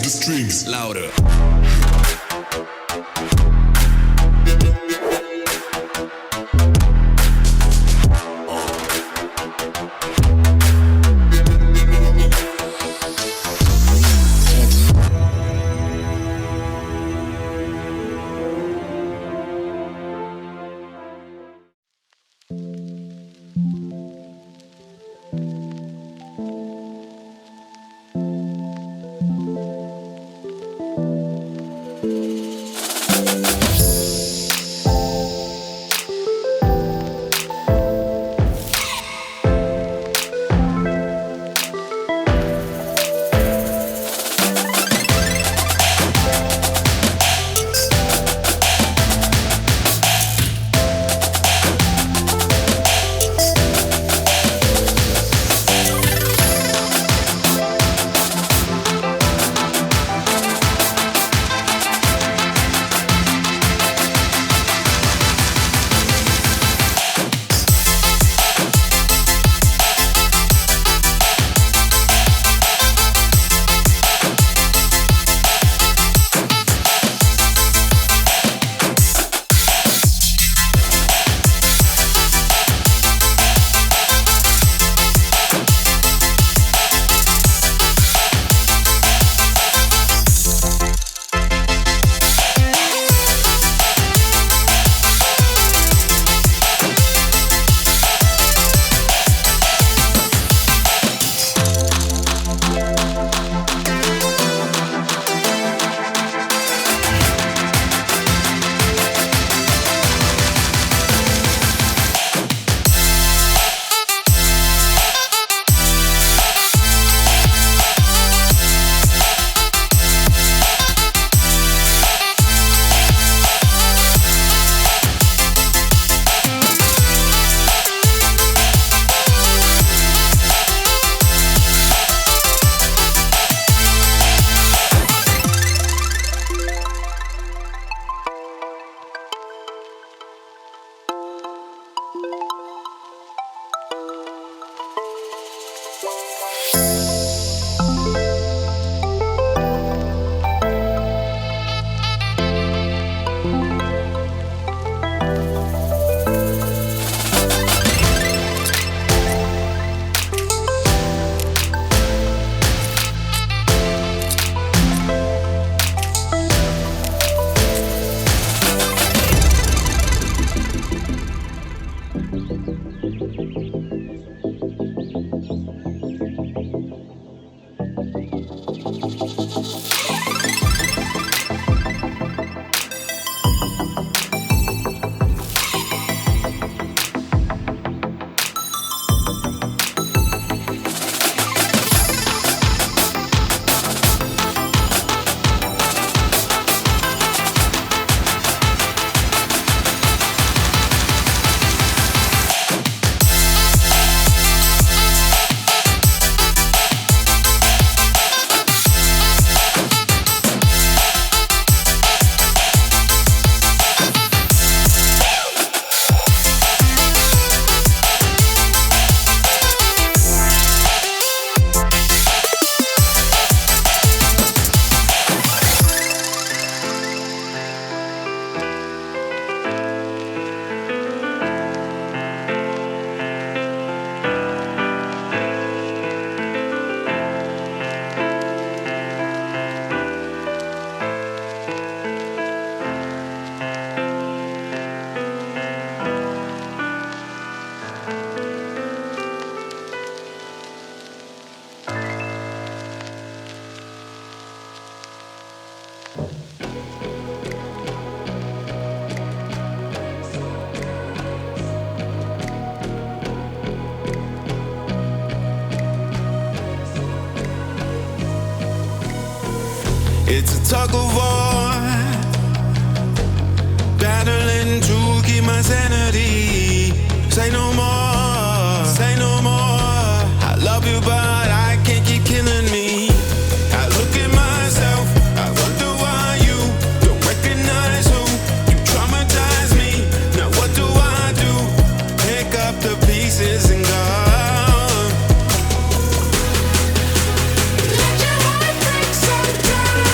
the strings louder. It's a tug of war, battling to keep my sanity. Say no more, say no more. I love you, but I can't keep killing me. I look at myself, I wonder why you don't recognize who you traumatize me. Now what do I do? Pick up the pieces and go. Let your heart break sometimes.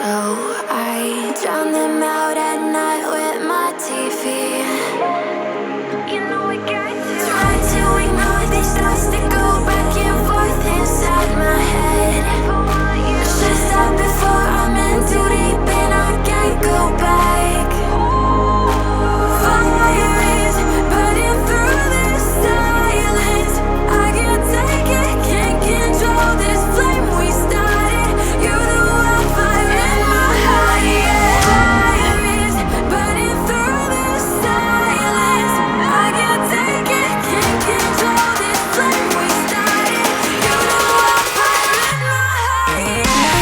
I drown them out at night with my TV. You know I got to try to ignore these thoughts that go back and forth inside my head. Should stop before I'm in too deep and I can't go back. Fire is burning through this silence. I can't take it, can't control this flame we started. You're the wildfire in my heart, yeah. Fire is burning through this silence. I can't take it, can't control this flame we started. You're the wildfire in my heart, yeah.